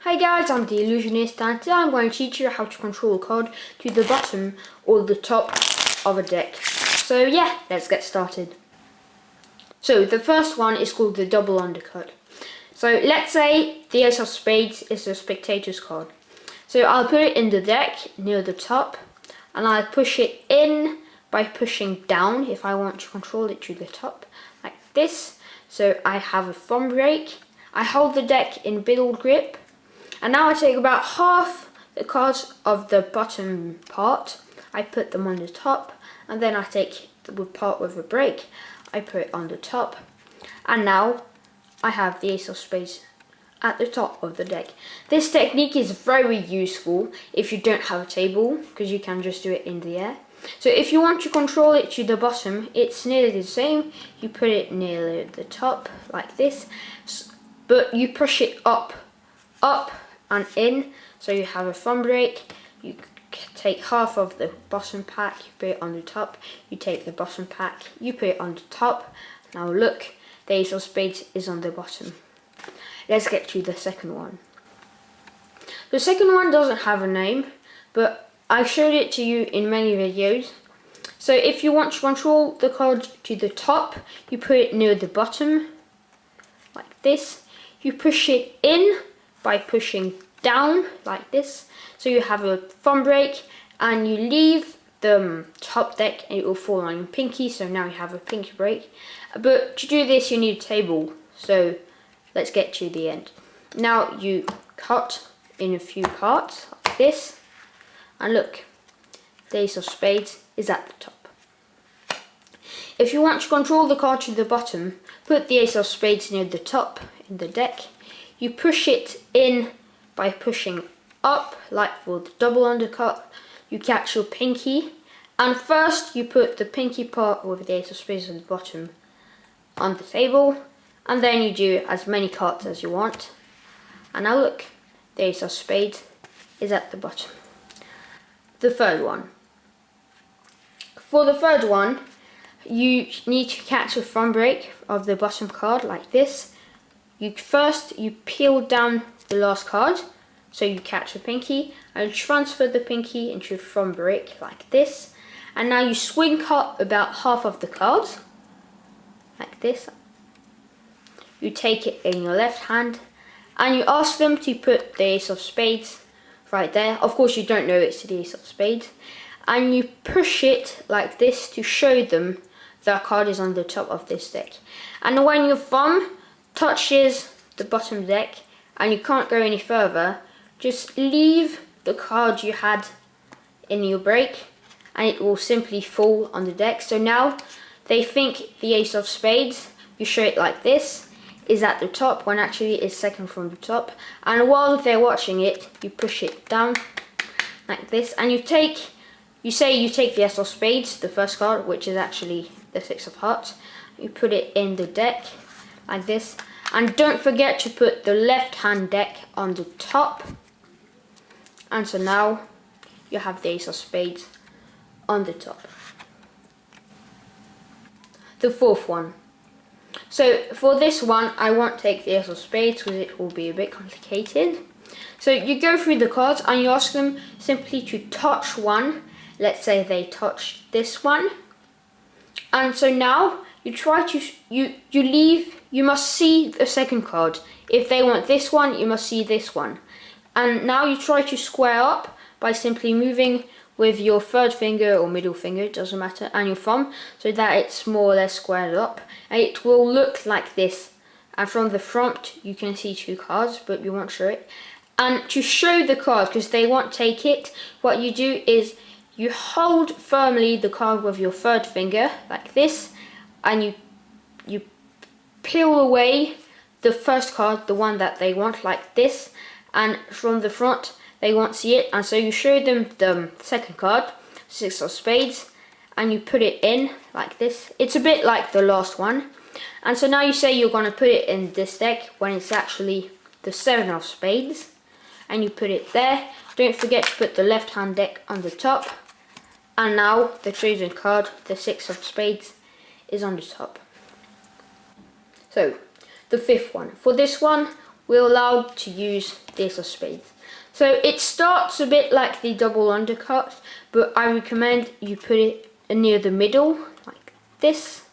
Hi guys, I'm the Illusionist and today I'm going to teach you how to control a card to the bottom or the top of a deck. So yeah, let's get started. So the first one is called the double undercut. So let's say the Ace of Spades is the spectator's card. So I'll put it in the deck near the top and I'll push it in by pushing down if I want to control it to the top, like this. So I have a thumb break. I hold the deck in middle grip. And now I take about half the cards of the bottom part, I put them on the top, and then I take the part with a break, I put it on the top, and now I have the Ace of Spades at the top of the deck. This technique is very useful if you don't have a table, because you can just do it in the air. So if you want to control it to the bottom, it's nearly the same. You put it near the top, like this, but you push it up, and in, so you have a thumb break. You take half of the bottom pack, you put it on the top, you take the bottom pack, you put it on the top. Now look, the Ace of Spades is on the bottom. Let's get to the second one. The second one doesn't have a name, but I showed it to you in many videos. So if you want to control the card to the top, you put it near the bottom, like this. You push it in by pushing down like this, so you have a thumb break and you leave the top deck and it will fall on your pinky, so now you have a pinky break. But to do this you need a table, so let's get to the end. Now you cut in a few parts like this, and look, the Ace of Spades is at the top. If you want to control the card to the bottom, put the Ace of Spades near the top in the deck. You push it in by pushing up, like for the double undercut. You catch your pinky, and first you put the pinky part with the Ace of Spades at the bottom on the table, and then you do as many cards as you want. And now look, the Ace of Spades is at the bottom. The third one. For the third one, you need to catch a thumb break of the bottom card like this. You peel down the last card, so you catch a pinky, and you transfer the pinky into a thumb break like this. And now you swing cut about half of the cards, like this. You take it in your left hand, and you ask them to put the Ace of Spades right there. Of course you don't know it's the Ace of Spades. And you push it like this to show them that card is on the top of this deck. And when your thumb touches the bottom deck and you can't go any further, just leave the card you had in your break and it will simply fall on the deck. So now they think the Ace of Spades, you show it like this, is at the top when actually it's second from the top. And while they're watching it, you push it down like this, and you take the Ace of Spades, the first card, which is actually the Six of Hearts. You put it in the deck like this, and don't forget to put the left hand deck on the top. And so now you have the Ace of Spades on the top. The fourth one. So for this one I won't take the Ace of Spades because it will be a bit complicated. So you go through the cards and you ask them simply to touch one. Let's say they touch this one, and so now you try to you must see the second card. If they want this one, you must see this one. And now you try to square up by simply moving with your third finger or middle finger, it doesn't matter, and your thumb, so that it's more or less squared up. And it will look like this. And from the front you can see two cards, but we won't show it. And to show the card, because they won't take it, what you do is you hold firmly the card with your third finger like this, and you peel away the first card, the one that they want, like this, and from the front they won't see it, and so you show them the second card, Six of Spades, and you put it in like this. It's a bit like the last one. And so now you say you're going to put it in this deck when it's actually the Seven of Spades, and you put it there. Don't forget to put the left hand deck on the top, and now the chosen card, the Six of Spades, is on the top. So the fifth one. For this one we're allowed to use the ace of spades. So it starts a bit like the double undercut, but I recommend you put it near the middle, like this.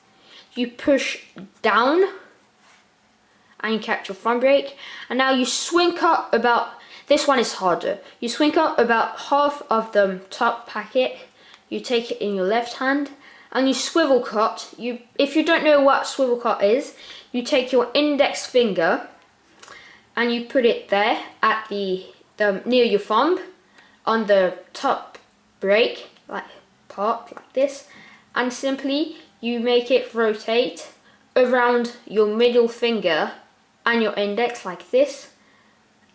You push down and you catch your thumb break, and now you swing up about, this one is harder, you swing up about half of the top packet, you take it in your left hand, and you swivel cut. If you don't know what swivel cut is, you take your index finger and you put it there at the near your thumb on the top break, like part like this, and simply you make it rotate around your middle finger and your index like this,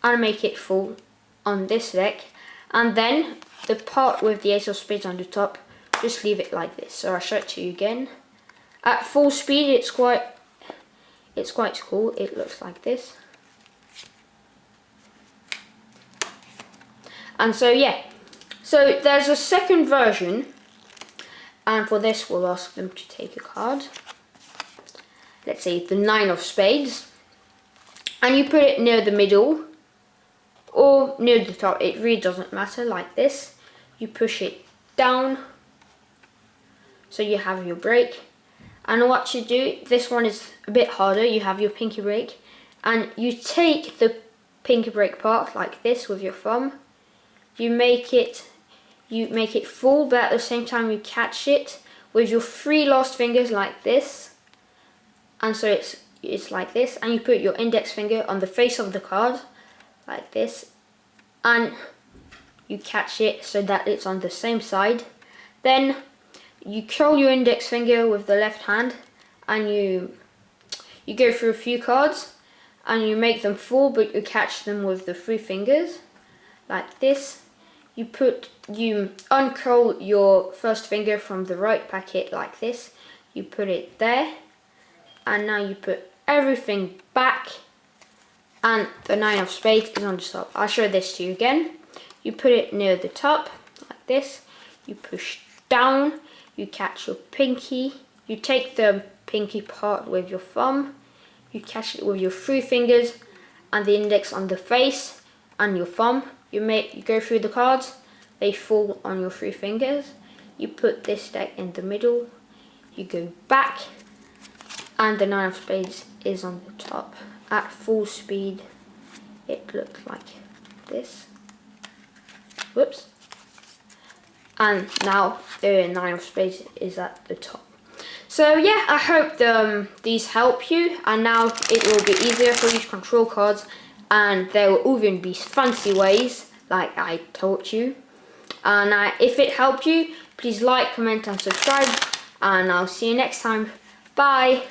and make it fall on this deck. And then the part with the ace of spades on the top, just leave it like this. So I'll show it to you again. At full speed, it's quite cool. It looks like this. And so yeah, so there's a second version, and for this we'll ask them to take a card. Let's say the 9 of spades, and you put it near the middle or near the top, it really doesn't matter, like this. You push it down so you have your break, and what you do, this one is a bit harder, you have your pinky break, and you take the pinky break part like this with your thumb. You make it full, but at the same time you catch it with your 3 last fingers like this, and so it's like this, and you put your index finger on the face of the card like this, and you catch it so that it's on the same side. Then you curl your index finger with the left hand, and you go through a few cards and you make them full, but you catch them with the 3 fingers like this. You uncurl your first finger from the right packet like this, you put it there, and now you put everything back, and the 9 of spades is on the top. I'll show this to you again. You put it near the top like this, you push down, you catch your pinky, you take the pinky part with your thumb, you catch it with your 3 fingers and the index on the face and your thumb. You go through the cards, they fall on your 3 fingers. You put this deck in the middle, you go back, and the 9 of spades is on the top. At full speed, it looks like this. Whoops. And now the 9 of spades is at the top. So yeah, I hope these help you, and now it will be easier for you to control cards, and there will even be fancy ways like I taught you. And if it helped you, please like, comment and subscribe, and I'll see you next time. Bye!